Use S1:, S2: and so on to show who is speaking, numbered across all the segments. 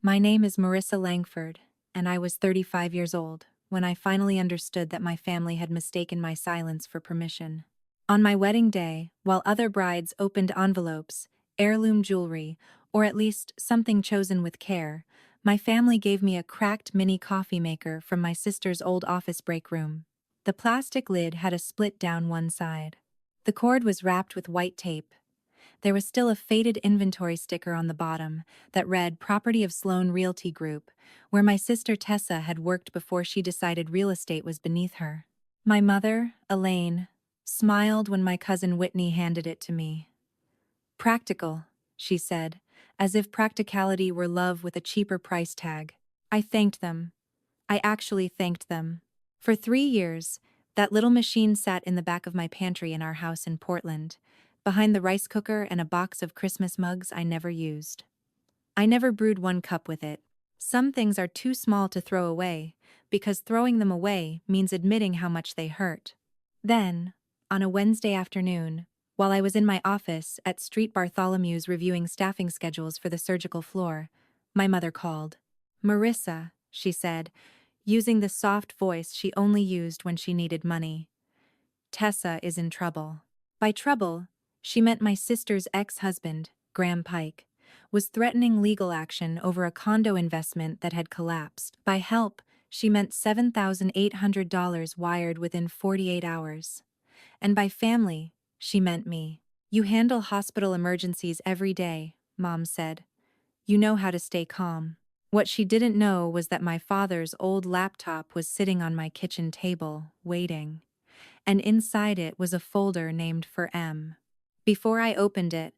S1: My name is Marissa Langford, and I was 35 years old when I finally understood that my family had mistaken my silence for permission. On my wedding day, while other brides opened envelopes, heirloom jewelry, or at least something chosen with care, my family gave me a cracked mini coffee maker from my sister's old office break room. The plastic lid had a split down one side. The cord was wrapped with white tape. There was still a faded inventory sticker on the bottom that read Property of Sloan Realty Group, where my sister Tessa had worked before she decided real estate was beneath her. My mother, Elaine, smiled when my cousin Whitney handed it to me. "Practical," she said, as if practicality were love with a cheaper price tag. I thanked them. I actually thanked them. For 3 years, that little machine sat in the back of my pantry in our house in Portland, behind the rice cooker and a box of Christmas mugs I never used. I never brewed one cup with it. Some things are too small to throw away, because throwing them away means admitting how much they hurt. Then, on a Wednesday afternoon, while I was in my office at Street Bartholomew's reviewing staffing schedules for the surgical floor, my mother called. "Marissa," she said, using the soft voice she only used when she needed money. "Tessa is in trouble." By trouble, she meant my sister's ex-husband, Graham Pike, was threatening legal action over a condo investment that had collapsed. By help, she meant $7,800 wired within 48 hours. And by family, she meant me. "You handle hospital emergencies every day," Mom said. "You know how to stay calm." What she didn't know was that my father's old laptop was sitting on my kitchen table, waiting. And inside it was a folder named for M. Before I opened it,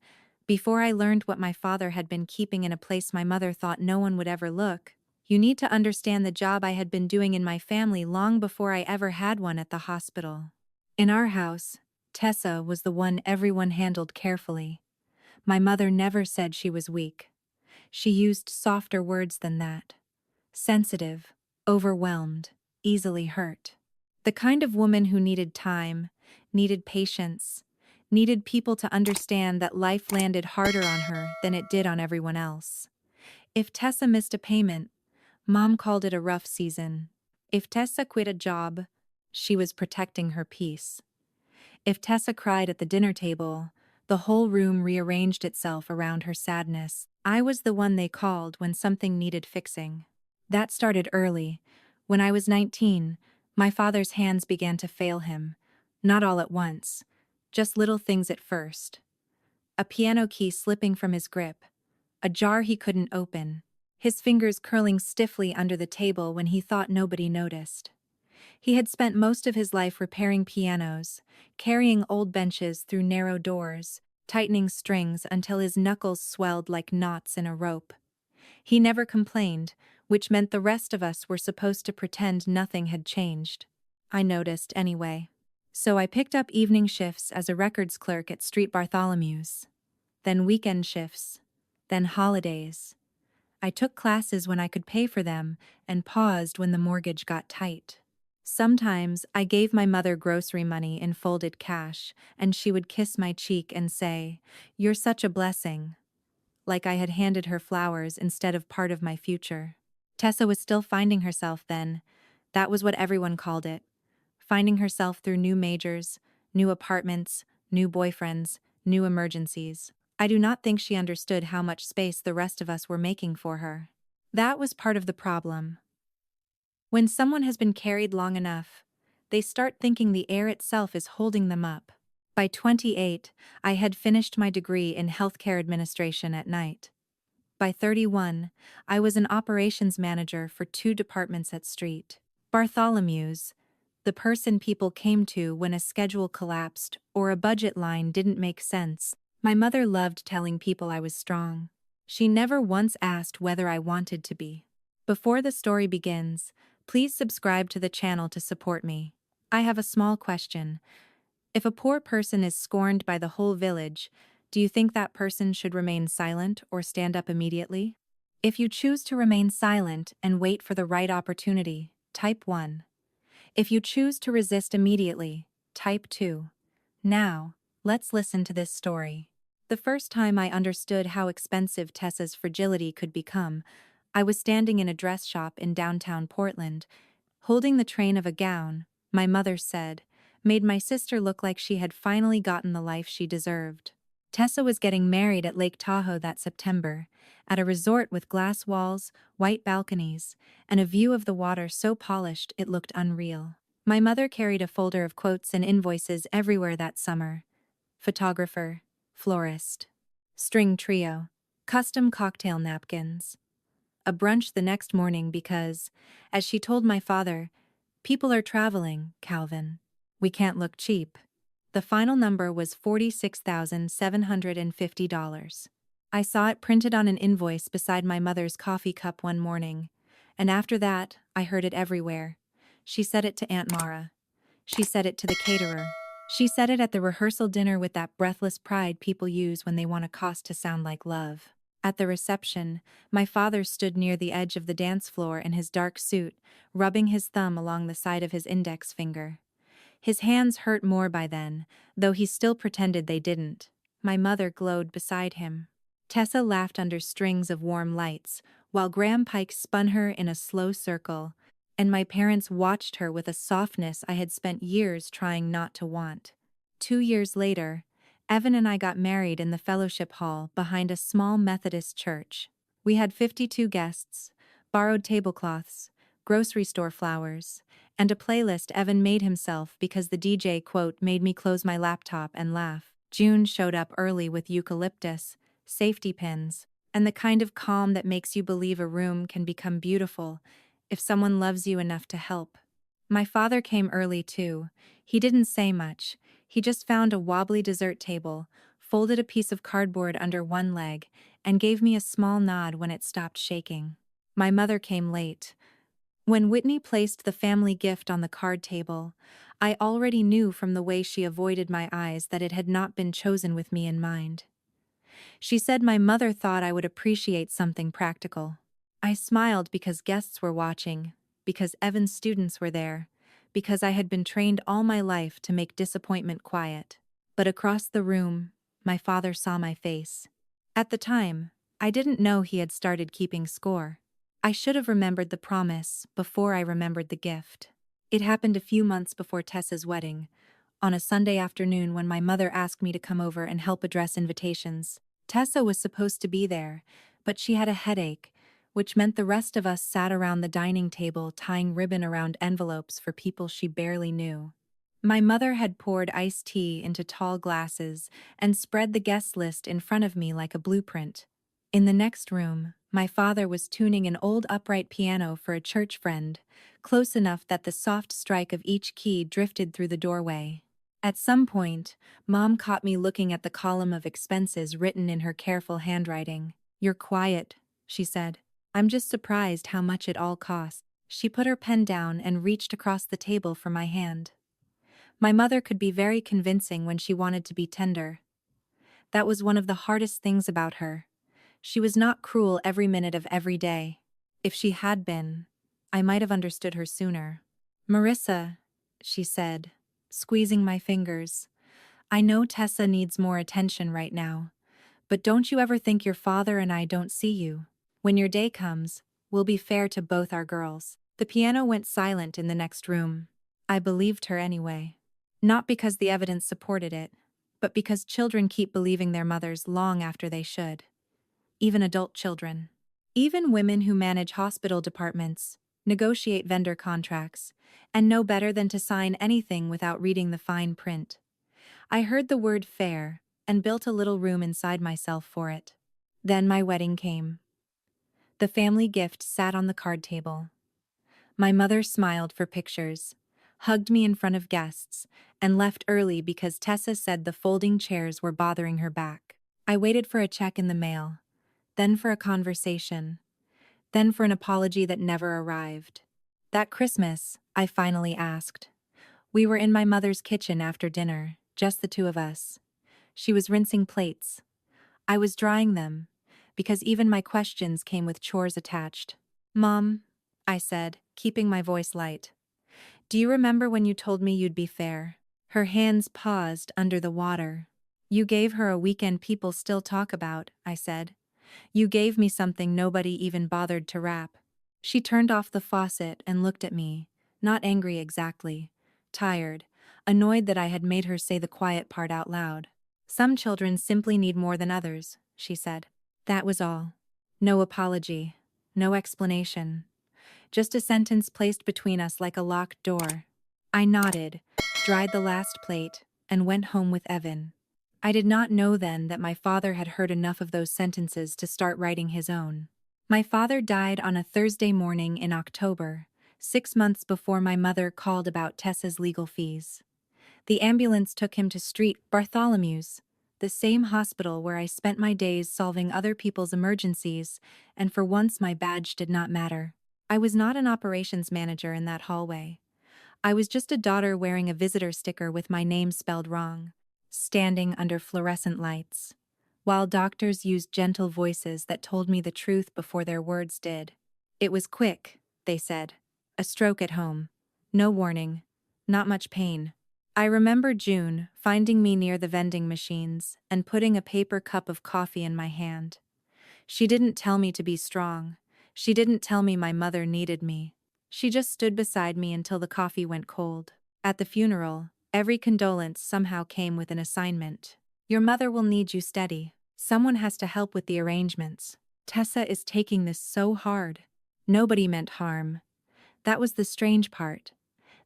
S1: before I learned what my father had been keeping in a place my mother thought no one would ever look, you need to understand the job I had been doing in my family long before I ever had one at the hospital. In our house, Tessa was the one everyone handled carefully. My mother never said she was weak. She used softer words than that. Sensitive, overwhelmed, easily hurt. The kind of woman who needed time, needed patience, needed people to understand that life landed harder on her than it did on everyone else. If Tessa missed a payment, Mom called it a rough season. If Tessa quit a job, she was protecting her peace. If Tessa cried at the dinner table, the whole room rearranged itself around her sadness. I was the one they called when something needed fixing. That started early. When I was 19, my father's hands began to fail him. Not all at once, just little things at first. A piano key slipping from his grip, a jar he couldn't open, his fingers curling stiffly under the table when he thought nobody noticed. He had spent most of his life repairing pianos, carrying old benches through narrow doors, tightening strings until his knuckles swelled like knots in a rope. He never complained, which meant the rest of us were supposed to pretend nothing had changed. I noticed anyway. So I picked up evening shifts as a records clerk at Street Bartholomew's. Then weekend shifts. Then holidays. I took classes when I could pay for them and paused when the mortgage got tight. Sometimes I gave my mother grocery money in folded cash, and she would kiss my cheek and say, "You're such a blessing," like I had handed her flowers instead of part of my future. Tessa was still finding herself then. That was what everyone called it. Finding herself through new majors, new apartments, new boyfriends, new emergencies. I do not think she understood how much space the rest of us were making for her. That was part of the problem. When someone has been carried long enough, they start thinking the air itself is holding them up. By 28, I had finished my degree in healthcare administration at night. By 31, I was an operations manager for 2 departments at Street Bartholomew's, the person people came to when a schedule collapsed or a budget line didn't make sense. My mother loved telling people I was strong. She never once asked whether I wanted to be. Before the story begins, please subscribe to the channel to support me. I have a small question. If a poor person is scorned by the whole village, do you think that person should remain silent or stand up immediately? If you choose to remain silent and wait for the right opportunity, type 1. If you choose to resist immediately, type 2. Now, let's listen to this story. The first time I understood how expensive Tessa's fragility could become, I was standing in a dress shop in downtown Portland, holding the train of a gown, my mother said, made my sister look like she had finally gotten the life she deserved. Tessa was getting married at Lake Tahoe that September, at a resort with glass walls, white balconies, and a view of the water so polished it looked unreal. My mother carried a folder of quotes and invoices everywhere that summer. Photographer, florist, string trio, custom cocktail napkins. A brunch the next morning because, as she told my father, people are traveling, Calvin. We can't look cheap. The final number was $46,750. I saw it printed on an invoice beside my mother's coffee cup one morning, and after that, I heard it everywhere. She said it to Aunt Mara. She said it to the caterer. She said it at the rehearsal dinner with that breathless pride people use when they want a cost to sound like love. At the reception, my father stood near the edge of the dance floor in his dark suit, rubbing his thumb along the side of his index finger. His hands hurt more by then, though he still pretended they didn't. My mother glowed beside him. Tessa laughed under strings of warm lights, while Graham Pike spun her in a slow circle, and my parents watched her with a softness I had spent years trying not to want. 2 years later, Evan and I got married in the fellowship hall behind a small Methodist church. We had 52 guests, borrowed tablecloths, grocery store flowers, and a playlist Evan made himself because the DJ, quote, made me close my laptop and laugh. June showed up early with eucalyptus, safety pins, and the kind of calm that makes you believe a room can become beautiful if someone loves you enough to help. My father came early too. He didn't say much. He just found a wobbly dessert table, folded a piece of cardboard under one leg, and gave me a small nod when it stopped shaking. My mother came late. When Whitney placed the family gift on the card table, I already knew from the way she avoided my eyes that it had not been chosen with me in mind. She said my mother thought I would appreciate something practical. I smiled because guests were watching, because Evan's students were there, because I had been trained all my life to make disappointment quiet. But across the room, my father saw my face. At the time, I didn't know he had started keeping score. I should have remembered the promise before I remembered the gift. It happened a few months before Tessa's wedding, on a Sunday afternoon when my mother asked me to come over and help address invitations. Tessa was supposed to be there, but she had a headache, which meant the rest of us sat around the dining table tying ribbon around envelopes for people she barely knew. My mother had poured iced tea into tall glasses and spread the guest list in front of me like a blueprint. In the next room, my father was tuning an old upright piano for a church friend, close enough that the soft strike of each key drifted through the doorway. At some point, Mom caught me looking at the column of expenses written in her careful handwriting. "You're quiet," she said. "I'm just surprised how much it all costs." She put her pen down and reached across the table for my hand. My mother could be very convincing when she wanted to be tender. That was one of the hardest things about her. She was not cruel every minute of every day. If she had been, I might have understood her sooner. "Marissa," she said, squeezing my fingers, "I know Tessa needs more attention right now, but don't you ever think your father and I don't see you. When your day comes, we'll be fair to both our girls." The piano went silent in the next room. I believed her anyway. Not because the evidence supported it, but because children keep believing their mothers long after they should. Even adult children. Even women who manage hospital departments, negotiate vendor contracts, and know better than to sign anything without reading the fine print. I heard the word fair and built a little room inside myself for it. Then my wedding came. The family gift sat on the card table. My mother smiled for pictures, hugged me in front of guests, and left early because Tessa said the folding chairs were bothering her back. I waited for a check in the mail, then for a conversation, then for an apology that never arrived. That Christmas, I finally asked. We were in my mother's kitchen after dinner, just the two of us. She was rinsing plates. I was drying them, because even my questions came with chores attached. "Mom," I said, keeping my voice light, "do you remember when you told me you'd be fair?" Her hands paused under the water. "You gave her a weekend people still talk about," I said. You gave me something nobody even bothered to wrap." She turned off the faucet and looked at me, not angry exactly, tired, annoyed that I had made her say the quiet part out loud. "Some children simply need more than others," she said. That was all. No apology, no explanation. Just a sentence placed between us like a locked door. I nodded, dried the last plate, and went home with Evan. I did not know then that my father had heard enough of those sentences to start writing his own. My father died on a Thursday morning in October, 6 months before my mother called about Tessa's legal fees. The ambulance took him to Street Bartholomew's, the same hospital where I spent my days solving other people's emergencies, and for once my badge did not matter. I was not an operations manager in that hallway. I was just a daughter wearing a visitor sticker with my name spelled wrong, standing under fluorescent lights, while doctors used gentle voices that told me the truth before their words did. It was quick, they said. A stroke at home. No warning. Not much pain. I remember June finding me near the vending machines and putting a paper cup of coffee in my hand. She didn't tell me to be strong. She didn't tell me my mother needed me. She just stood beside me until the coffee went cold. At the funeral, every condolence somehow came with an assignment. Your mother will need you steady. Someone has to help with the arrangements. Tessa is taking this so hard. Nobody meant harm. That was the strange part.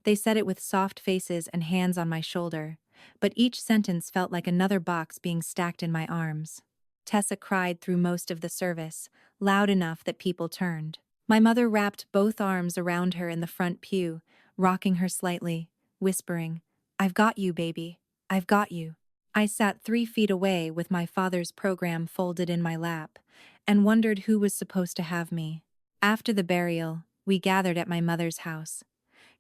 S1: They said it with soft faces and hands on my shoulder, but each sentence felt like another box being stacked in my arms. Tessa cried through most of the service, loud enough that people turned. My mother wrapped both arms around her in the front pew, rocking her slightly, whispering, "I've got you, baby. I've got you." I sat 3 feet away with my father's program folded in my lap, and wondered who was supposed to have me. After the burial, we gathered at my mother's house.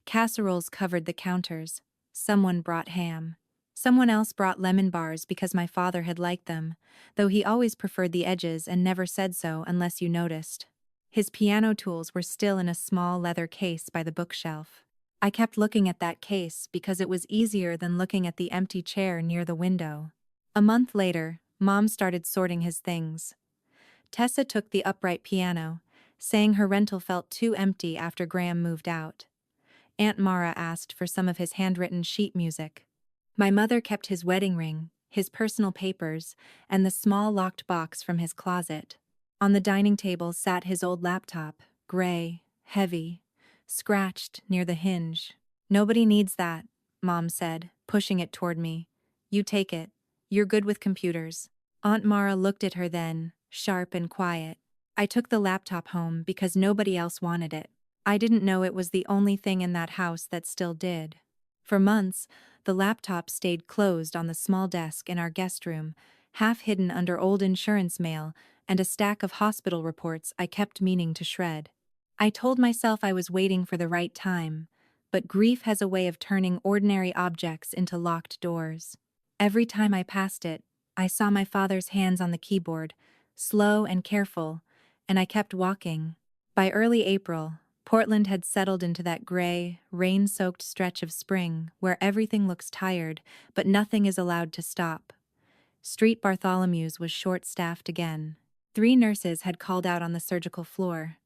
S1: Casseroles covered the counters. Someone brought ham. Someone else brought lemon bars because my father had liked them, though he always preferred the edges and never said so unless you noticed. His piano tools were still in a small leather case by the bookshelf. I kept looking at that case because it was easier than looking at the empty chair near the window. A month later, Mom started sorting his things. Tessa took the upright piano, saying her rental felt too empty after Graham moved out. Aunt Mara asked for some of his handwritten sheet music. My mother kept his wedding ring, his personal papers, and the small locked box from his closet. On the dining table sat his old laptop, gray, heavy, scratched near the hinge. "Nobody needs that," Mom said, pushing it toward me. "You take it. You're good with computers." Aunt Mara looked at her then, sharp and quiet. I took the laptop home because nobody else wanted it. I didn't know it was the only thing in that house that still did. For months, the laptop stayed closed on the small desk in our guest room, half hidden under old insurance mail and a stack of hospital reports I kept meaning to shred. I told myself I was waiting for the right time, but grief has a way of turning ordinary objects into locked doors. Every time I passed it, I saw my father's hands on the keyboard, slow and careful, and I kept walking. By early April, Portland had settled into that gray, rain-soaked stretch of spring where everything looks tired, but nothing is allowed to stop. Street Bartholomew's was short-staffed again. 3 nurses had called out on the surgical floor.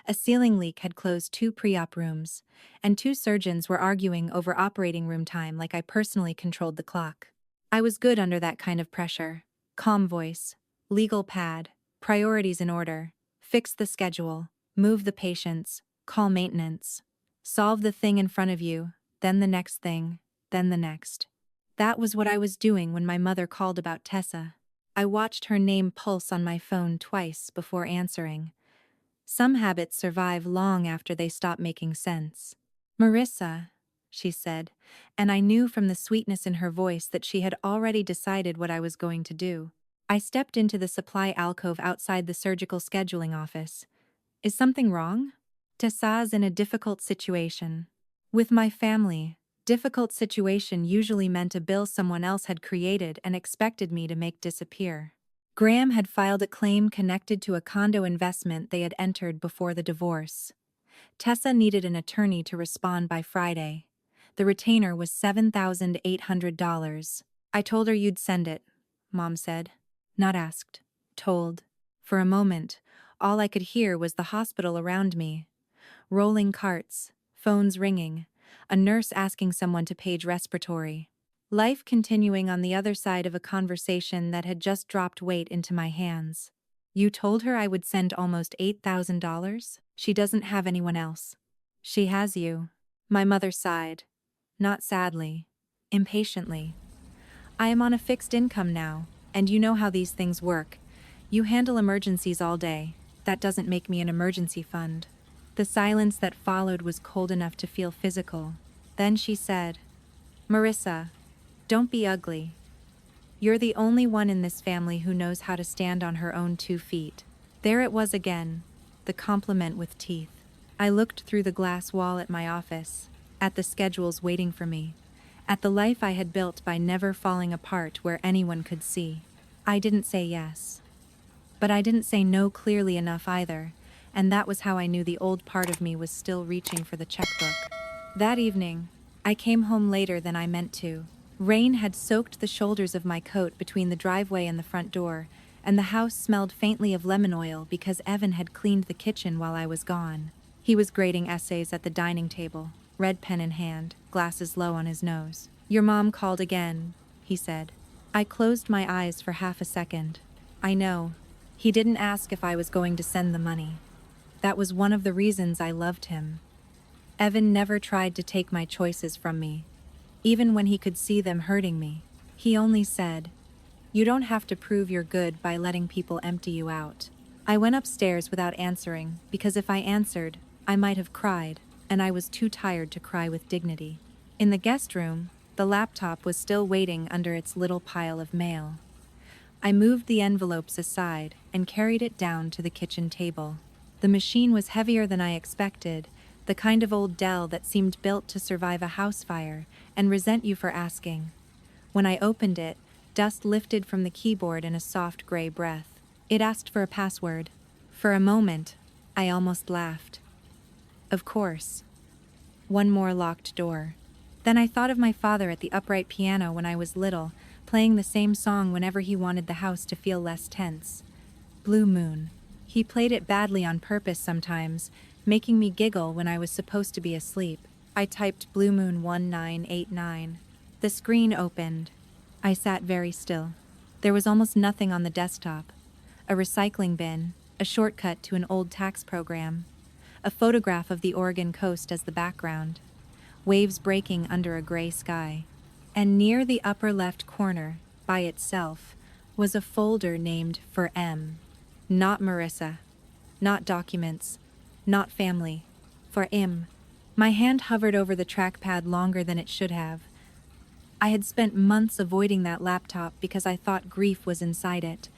S1: A ceiling leak had closed 2 pre-op rooms, and 2 surgeons were arguing over operating room time like I personally controlled the clock. I was good under that kind of pressure. Calm voice, legal pad, priorities in order, fix the schedule, move the patients, call maintenance. Solve the thing in front of you, then the next thing, then the next. That was what I was doing when my mother called about Tessa. I watched her name pulse on my phone twice before answering. Some habits survive long after they stop making sense. "Marissa," she said, and I knew from the sweetness in her voice that she had already decided what I was going to do. I stepped into the supply alcove outside the surgical scheduling office. "Is something wrong?" "Tessa's in a difficult situation." With my family, difficult situation usually meant a bill someone else had created and expected me to make disappear. Graham had filed a claim connected to a condo investment they had entered before the divorce. Tessa needed an attorney to respond by Friday. The retainer was $7,800. "I told her you'd send it," Mom said. Not asked. Told. For a moment, all I could hear was the hospital around me. Rolling carts, phones ringing, a nurse asking someone to page respiratory. Life continuing on the other side of a conversation that had just dropped weight into my hands. You told her I would send almost $8,000? She doesn't have anyone else. She has you. My mother sighed. Not sadly. Impatiently. I am on a fixed income now, and you know how these things work. You handle emergencies all day. That doesn't make me an emergency fund. The silence that followed was cold enough to feel physical. Then she said, Marissa, don't be ugly. You're the only one in this family who knows how to stand on her own 2 feet. There it was again, the compliment with teeth. I looked through the glass wall at my office, at the schedules waiting for me, at the life I had built by never falling apart where anyone could see. I didn't say yes. But I didn't say no clearly enough either, and that was how I knew the old part of me was still reaching for the checkbook. That evening, I came home later than I meant to. Rain had soaked the shoulders of my coat between the driveway and the front door, and the house smelled faintly of lemon oil because Evan had cleaned the kitchen while I was gone. He was grading essays at the dining table, red pen in hand, glasses low on his nose. Your mom called again, he said. I closed my eyes for half a second. I know. He didn't ask if I was going to send the money. That was one of the reasons I loved him. Evan never tried to take my choices from me, even when he could see them hurting me. He only said, you don't have to prove you're good by letting people empty you out. I went upstairs without answering, because if I answered, I might have cried, and I was too tired to cry with dignity. In the guest room, the laptop was still waiting under its little pile of mail. I moved the envelopes aside and carried it down to the kitchen table. The machine was heavier than I expected, the kind of old Dell that seemed built to survive a house fire and resent you for asking. When I opened it, dust lifted from the keyboard in a soft gray breath. It asked for a password. For a moment, I almost laughed. Of course. One more locked door. Then I thought of my father at the upright piano when I was little, playing the same song whenever he wanted the house to feel less tense. Blue Moon. He played it badly on purpose sometimes, making me giggle when I was supposed to be asleep. I typed Blue Moon 1989. The screen opened. I sat very still. There was almost nothing on the desktop. A recycling bin, a shortcut to an old tax program, a photograph of the Oregon coast as the background, waves breaking under a gray sky. And near the upper left corner, by itself, was a folder named For M. Not Marissa. Not documents. Not family. For M. My hand hovered over the trackpad longer than it should have. I had spent months avoiding that laptop because I thought grief was inside it.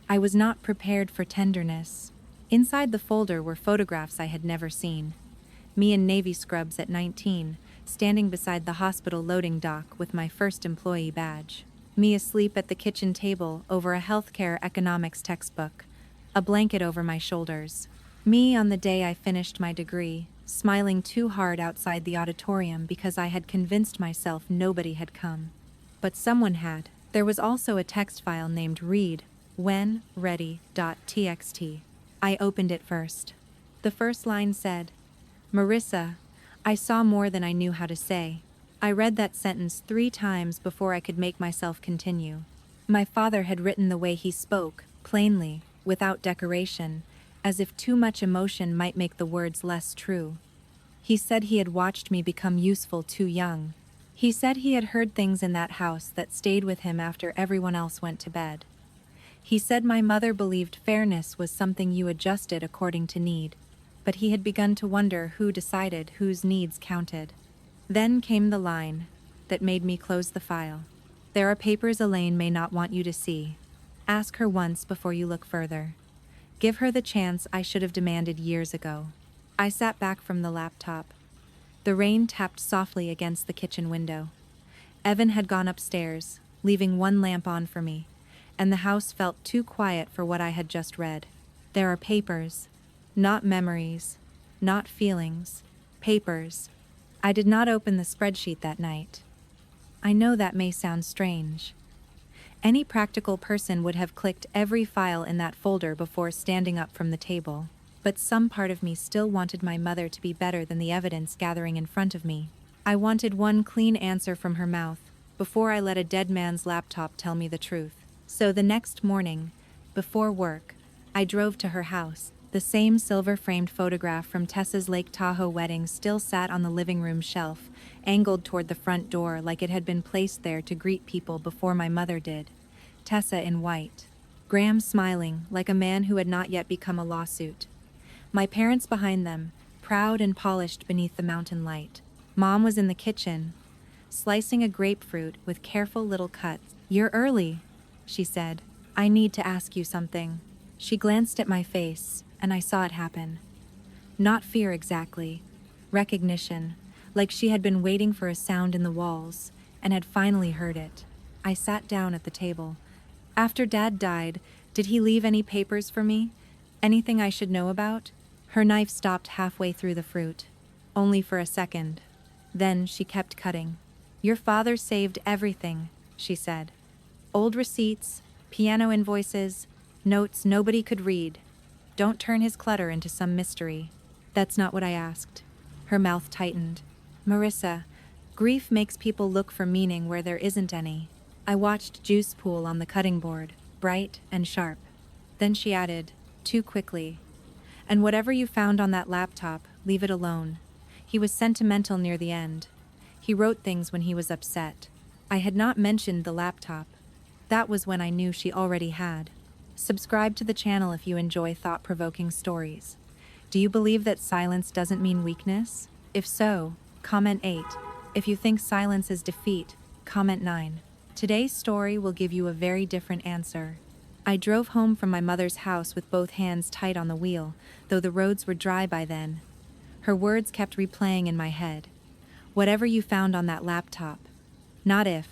S1: I was not prepared for tenderness. Inside the folder were photographs I had never seen. Me in Navy scrubs at 19, standing beside the hospital loading dock with my first employee badge. Me asleep at the kitchen table over a healthcare economics textbook, a blanket over my shoulders. Me on the day I finished my degree, smiling too hard outside the auditorium because I had convinced myself nobody had come. But someone had. There was also a text file named read when ready.txt. I opened it first. The first line said, Marissa, I saw more than I knew how to say. I read that sentence 3 times before I could make myself continue. My father had written the way he spoke, plainly, without decoration, as if too much emotion might make the words less true. He said he had watched me become useful too young. He said he had heard things in that house that stayed with him after everyone else went to bed. He said my mother believed fairness was something you adjusted according to need, but he had begun to wonder who decided whose needs counted. Then came the line that made me close the file. There are papers Elaine may not want you to see. Ask her once before you look further. Give her the chance I should have demanded years ago. I sat back from the laptop. The rain tapped softly against the kitchen window. Evan had gone upstairs, leaving one lamp on for me, and the house felt too quiet for what I had just read. There are papers, not memories, not feelings, papers. I did not open the spreadsheet that night. I know that may sound strange. Any practical person would have clicked every file in that folder before standing up from the table. But some part of me still wanted my mother to be better than the evidence gathering in front of me. I wanted one clean answer from her mouth, before I let a dead man's laptop tell me the truth. So the next morning, before work, I drove to her house. The same silver-framed photograph from Tessa's Lake Tahoe wedding still sat on the living room shelf, angled toward the front door like it had been placed there to greet people before my mother did. Tessa in white. Graham smiling, like a man who had not yet become a lawsuit. My parents behind them, proud and polished beneath the mountain light. Mom was in the kitchen, slicing a grapefruit with careful little cuts. "You're early," she said. "I need to ask you something." She glanced at my face, and I saw it happen. Not fear exactly. Recognition, like she had been waiting for a sound in the walls, and had finally heard it. I sat down at the table. "After Dad died, did he leave any papers for me? Anything I should know about?" Her knife stopped halfway through the fruit. Only for a second. Then she kept cutting. "Your father saved everything," she said. "Old receipts, piano invoices, notes nobody could read. Don't turn his clutter into some mystery." "That's not what I asked." Her mouth tightened. "Marissa, grief makes people look for meaning where there isn't any." I watched juice pool on the cutting board, bright and sharp. Then she added, too quickly, "And whatever you found on that laptop, leave it alone. He was sentimental near the end. He wrote things when he was upset." I had not mentioned the laptop. That was when I knew she already had. Subscribe to the channel if you enjoy thought-provoking stories. Do you believe that silence doesn't mean weakness? If so, comment 8. If you think silence is defeat, comment 9. Today's story will give you a very different answer. I drove home from my mother's house with both hands tight on the wheel, though the roads were dry by then. Her words kept replaying in my head. "Whatever you found on that laptop." Not if.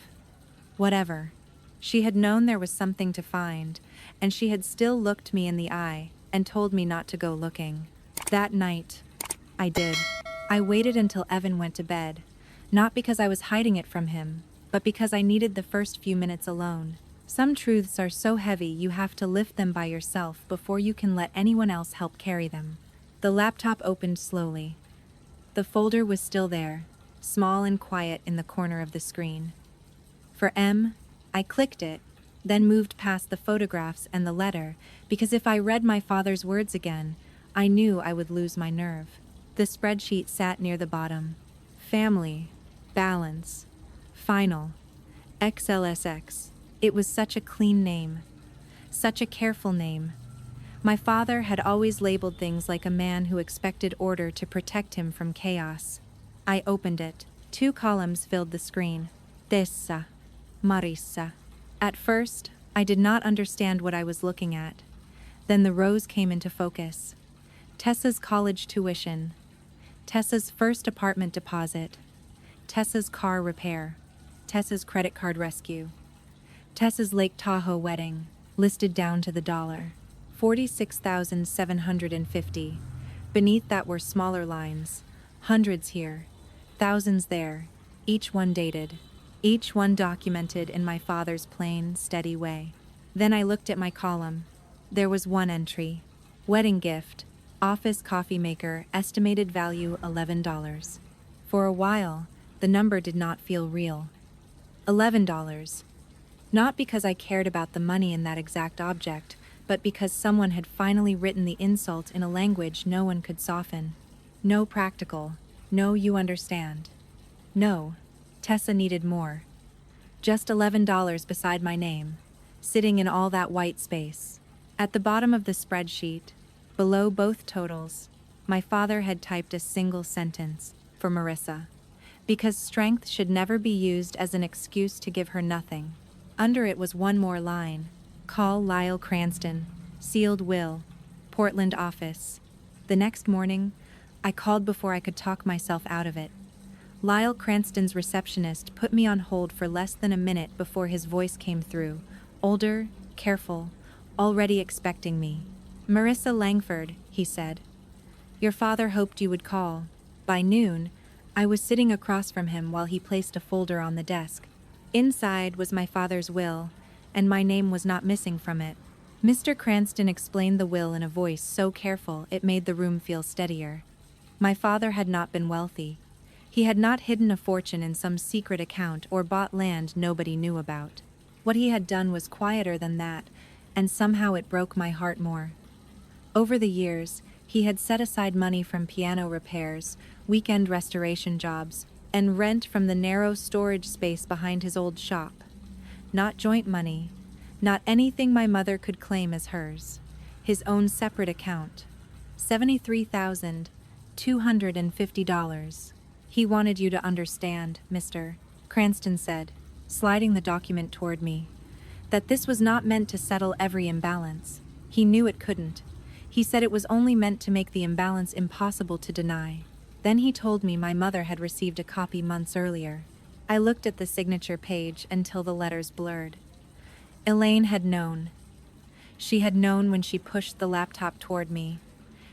S1: Whatever. She had known there was something to find, and she had still looked me in the eye and told me not to go looking. That night, I did. I waited until Evan went to bed, not because I was hiding it from him, but because I needed the first few minutes alone. Some truths are so heavy you have to lift them by yourself before you can let anyone else help carry them. The laptop opened slowly. The folder was still there, small and quiet in the corner of the screen. For M, I clicked it, then moved past the photographs and the letter, because if I read my father's words again, I knew I would lose my nerve. The spreadsheet sat near the bottom. Family, balance, final, XLSX. It was such a clean name. Such a careful name. My father had always labeled things like a man who expected order to protect him from chaos. I opened it. 2 columns filled the screen. Tessa, Marissa. At first, I did not understand what I was looking at. Then the rows came into focus. Tessa's college tuition. Tessa's first apartment deposit. Tessa's car repair. Tessa's credit card rescue. Tessa's Lake Tahoe wedding, listed down to the dollar. $46,750. Beneath that were smaller lines. Hundreds here. Thousands there. Each one dated. Each one documented in my father's plain, steady way. Then I looked at my column. There was one entry. Wedding gift. Office coffee maker, estimated value $11. For a while, the number did not feel real. $11. Not because I cared about the money in that exact object, but because someone had finally written the insult in a language no one could soften. No practical. No, you understand. No. Tessa needed more. Just $11 beside my name, sitting in all that white space. At the bottom of the spreadsheet, below both totals, my father had typed a single sentence, for Marissa. Because strength should never be used as an excuse to give her nothing. Under it was one more line. Call Lyle Cranston, sealed will, Portland office. The next morning, I called before I could talk myself out of it. Lyle Cranston's receptionist put me on hold for less than a minute before his voice came through, older, careful, already expecting me. "Marissa Langford," he said. "Your father hoped you would call." By noon, I was sitting across from him while he placed a folder on the desk. Inside was my father's will, and my name was not missing from it. Mr. Cranston explained the will in a voice so careful it made the room feel steadier. My father had not been wealthy. He had not hidden a fortune in some secret account or bought land nobody knew about. What he had done was quieter than that, and somehow it broke my heart more. Over the years, he had set aside money from piano repairs, weekend restoration jobs, and rent from the narrow storage space behind his old shop. Not joint money, not anything my mother could claim as hers. His own separate account. $73,250. He wanted you to understand, Mr. Cranston said, sliding the document toward me, that this was not meant to settle every imbalance. He knew it couldn't. He said it was only meant to make the imbalance impossible to deny. Then he told me my mother had received a copy months earlier. I looked at the signature page until the letters blurred. Elaine had known. She had known when she pushed the laptop toward me.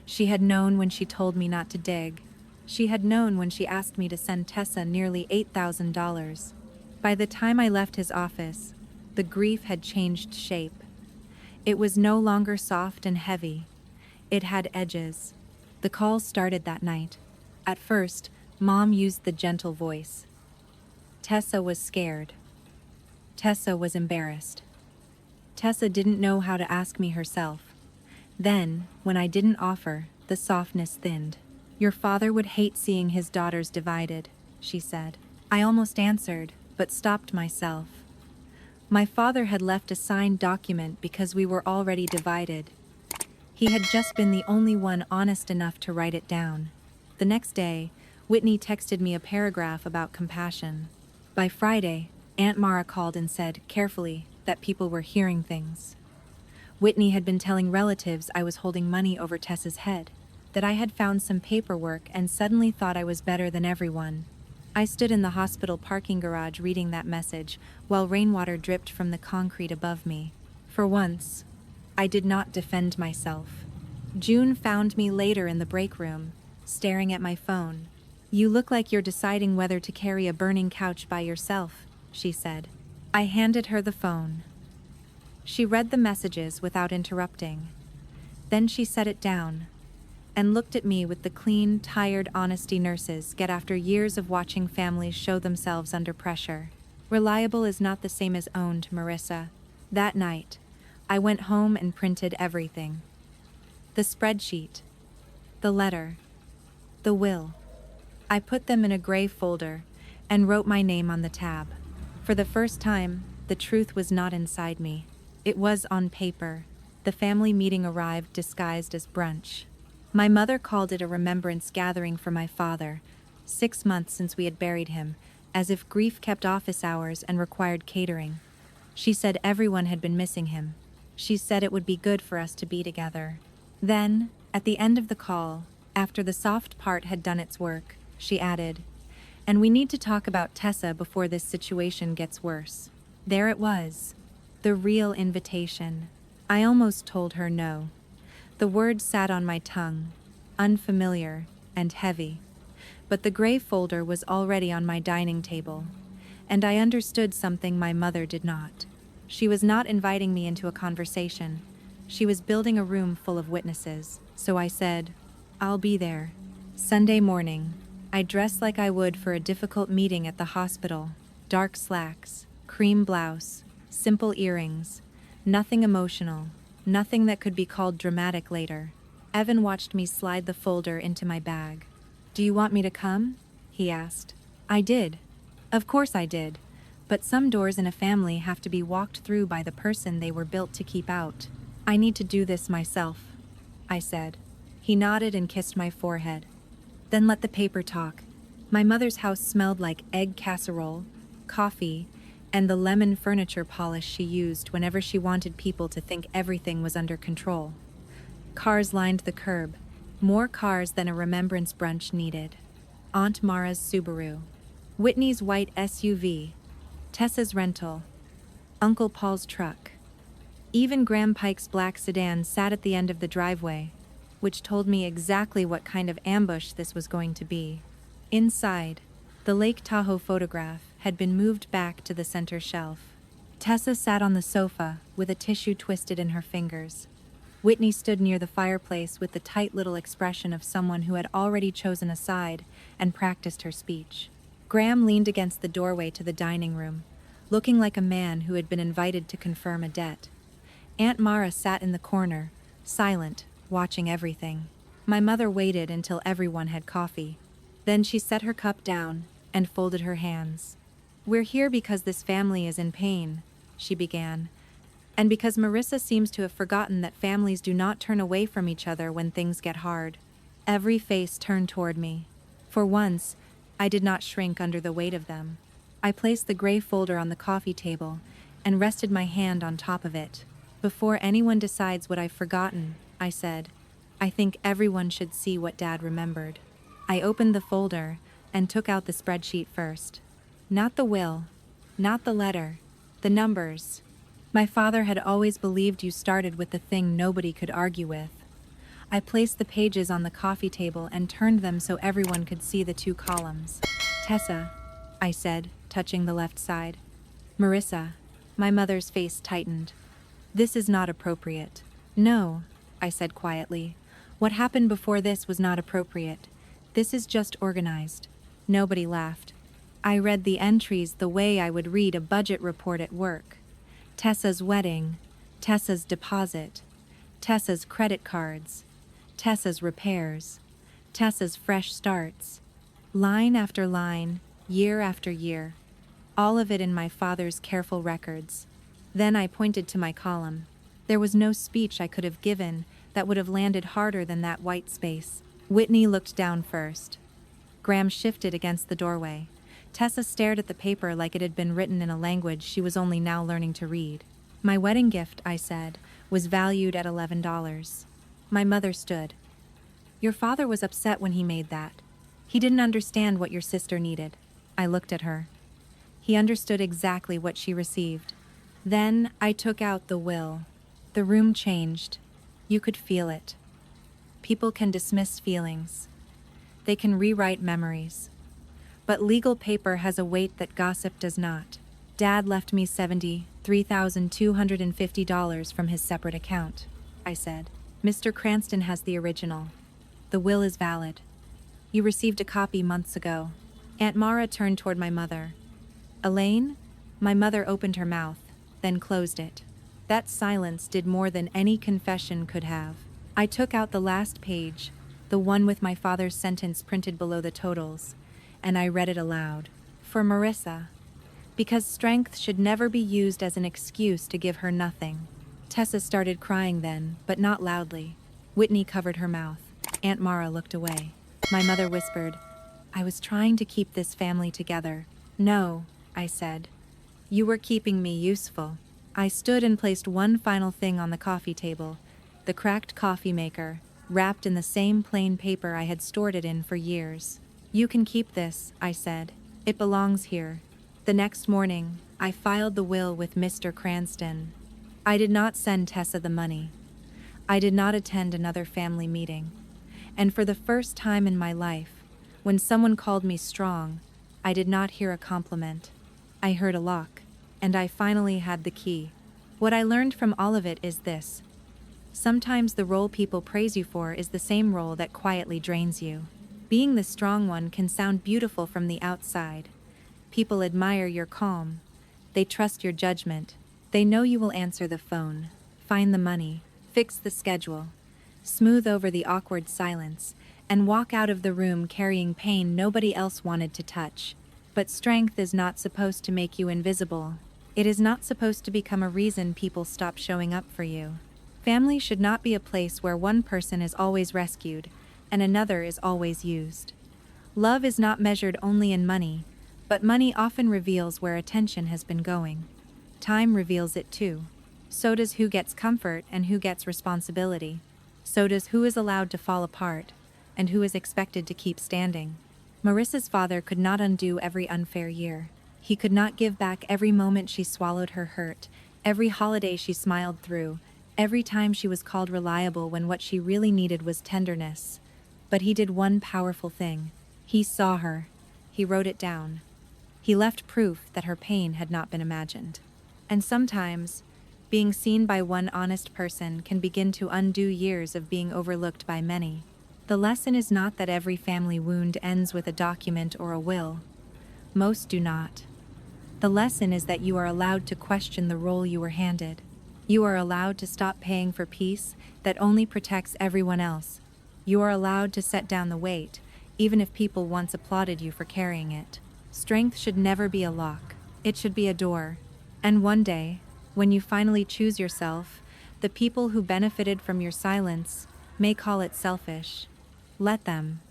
S1: She had known when she told me not to dig. She had known when she asked me to send Tessa nearly $8,000. By the time I left his office, the grief had changed shape. It was no longer soft and heavy. It had edges. The call started that night. At first, Mom used the gentle voice. Tessa was scared. Tessa was embarrassed. Tessa didn't know how to ask me herself. Then, when I didn't offer, the softness thinned. Your father would hate seeing his daughters divided, she said. I almost answered, but stopped myself. My father had left a signed document because we were already divided. He had just been the only one honest enough to write it down. The next day, Whitney texted me a paragraph about compassion. By Friday, Aunt Mara called and said, carefully, that people were hearing things. Whitney had been telling relatives I was holding money over Tessa's head, that I had found some paperwork and suddenly thought I was better than everyone. I stood in the hospital parking garage reading that message while rainwater dripped from the concrete above me. For once, I did not defend myself. June found me later in the break room, staring at my phone. You look like you're deciding whether to carry a burning couch by yourself, she said. I handed her the phone. She read the messages without interrupting. Then she set it down and looked at me with the clean, tired honesty nurses get after years of watching families show themselves under pressure. Reliable is not the same as owned, Marissa. That night, I went home and printed everything. The spreadsheet, the letter, the will. I put them in a gray folder and wrote my name on the tab. For the first time, the truth was not inside me. It was on paper. The family meeting arrived disguised as brunch. My mother called it a remembrance gathering for my father, 6 months since we had buried him, as if grief kept office hours and required catering. She said everyone had been missing him. She said it would be good for us to be together. Then, at the end of the call, after the soft part had done its work, she added, and we need to talk about Tessa before this situation gets worse. There it was. The real invitation. I almost told her no. The word sat on my tongue, unfamiliar and heavy. But the gray folder was already on my dining table, and I understood something my mother did not. She was not inviting me into a conversation. She was building a room full of witnesses, so I said, I'll be there. Sunday morning, I dressed like I would for a difficult meeting at the hospital. Dark slacks, cream blouse, simple earrings, nothing emotional. Nothing that could be called dramatic later. Evan watched me slide the folder into my bag. Do you want me to come? He asked. I did. Of course I did. But some doors in a family have to be walked through by the person they were built to keep out. I need to do this myself, I said. He nodded and kissed my forehead. Then let the paper talk. My mother's house smelled like egg casserole, coffee, and the lemon furniture polish she used whenever she wanted people to think everything was under control. Cars lined the curb, more cars than a remembrance brunch needed. Aunt Mara's Subaru, Whitney's white SUV, Tessa's rental, Uncle Paul's truck. Even Graham Pike's black sedan sat at the end of the driveway, which told me exactly what kind of ambush this was going to be. Inside, the Lake Tahoe photograph had been moved back to the center shelf. Tessa sat on the sofa, with a tissue twisted in her fingers. Whitney stood near the fireplace with the tight little expression of someone who had already chosen a side and practiced her speech. Graham leaned against the doorway to the dining room, looking like a man who had been invited to confirm a debt. Aunt Mara sat in the corner, silent, watching everything. My mother waited until everyone had coffee. Then she set her cup down and folded her hands. "We're here because this family is in pain," she began, "and because Marissa seems to have forgotten that families do not turn away from each other when things get hard." Every face turned toward me. For once, I did not shrink under the weight of them. I placed the gray folder on the coffee table and rested my hand on top of it. "Before anyone decides what I've forgotten," I said, "I think everyone should see what Dad remembered." I opened the folder and took out the spreadsheet first. Not the will, not the letter, the numbers. My father had always believed you started with the thing nobody could argue with. I placed the pages on the coffee table and turned them so everyone could see the two columns. "Tessa," I said, touching the left side. "Marissa." My mother's face tightened. "This is not appropriate." "No," I said quietly. "What happened before this was not appropriate. This is just organized." Nobody laughed. I read the entries the way I would read a budget report at work. Tessa's wedding, Tessa's deposit, Tessa's credit cards, Tessa's repairs, Tessa's fresh starts. Line after line, year after year. All of it in my father's careful records. Then I pointed to my column. There was no speech I could have given that would have landed harder than that white space. Whitney looked down first. Graham shifted against the doorway. Tessa stared at the paper like it had been written in a language she was only now learning to read. "My wedding gift," I said, "was valued at $11. My mother stood. "Your father was upset when he made that. He didn't understand what your sister needed." I looked at her. He understood exactly what she received. Then I took out the will. The room changed. You could feel it. People can dismiss feelings. They can rewrite memories. But legal paper has a weight that gossip does not. Dad left me $73,250 from his separate account, I said. "Mr. Cranston has the original. The will is valid. You received a copy months ago." Aunt Mara turned toward my mother. "Elaine?" My mother opened her mouth, then closed it. That silence did more than any confession could have. I took out the last page, the one with my father's sentence printed below the totals, and I read it aloud. "For Marissa. Because strength should never be used as an excuse to give her nothing." Tessa started crying then, but not loudly. Whitney covered her mouth. Aunt Mara looked away. My mother whispered, "I was trying to keep this family together." "No," I said. "You were keeping me useful." I stood and placed one final thing on the coffee table, the cracked coffee maker, wrapped in the same plain paper I had stored it in for years. "You can keep this," I said. "It belongs here." The next morning, I filed the will with Mr. Cranston. I did not send Tessa the money. I did not attend another family meeting. And for the first time in my life, when someone called me strong, I did not hear a compliment. I heard a lock, and I finally had the key. What I learned from all of it is this. Sometimes the role people praise you for is the same role that quietly drains you. Being the strong one can sound beautiful from the outside. People admire your calm. They trust your judgment. They know you will answer the phone, find the money, fix the schedule, smooth over the awkward silence, and walk out of the room carrying pain nobody else wanted to touch. But strength is not supposed to make you invisible. It is not supposed to become a reason people stop showing up for you. Family should not be a place where one person is always rescued and another is always used. Love is not measured only in money, but money often reveals where attention has been going. Time reveals it too. So does who gets comfort and who gets responsibility. So does who is allowed to fall apart and who is expected to keep standing. Marissa's father could not undo every unfair year. He could not give back every moment she swallowed her hurt, every holiday she smiled through, every time she was called reliable when what she really needed was tenderness. But he did one powerful thing. He saw her. He wrote it down. He left proof that her pain had not been imagined. And sometimes, being seen by one honest person can begin to undo years of being overlooked by many. The lesson is not that every family wound ends with a document or a will. Most do not. The lesson is that you are allowed to question the role you were handed. You are allowed to stop paying for peace that only protects everyone else. You are allowed to set down the weight, even if people once applauded you for carrying it. Strength should never be a lock. It should be a door. And one day, when you finally choose yourself, the people who benefited from your silence may call it selfish. Let them.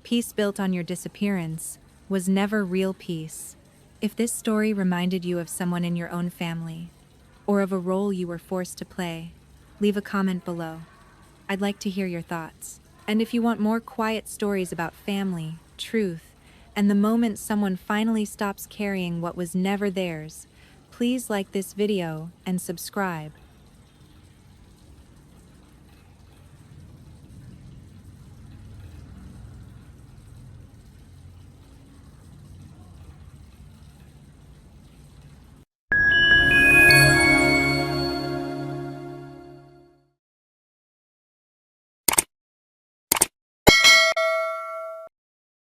S1: Peace built on your disappearance was never real peace. If this story reminded you of someone in your own family, or of a role you were forced to play, leave a comment below. I'd like to hear your thoughts. And if you want more quiet stories about family, truth, and the moment someone finally stops carrying what was never theirs, please like this video and subscribe.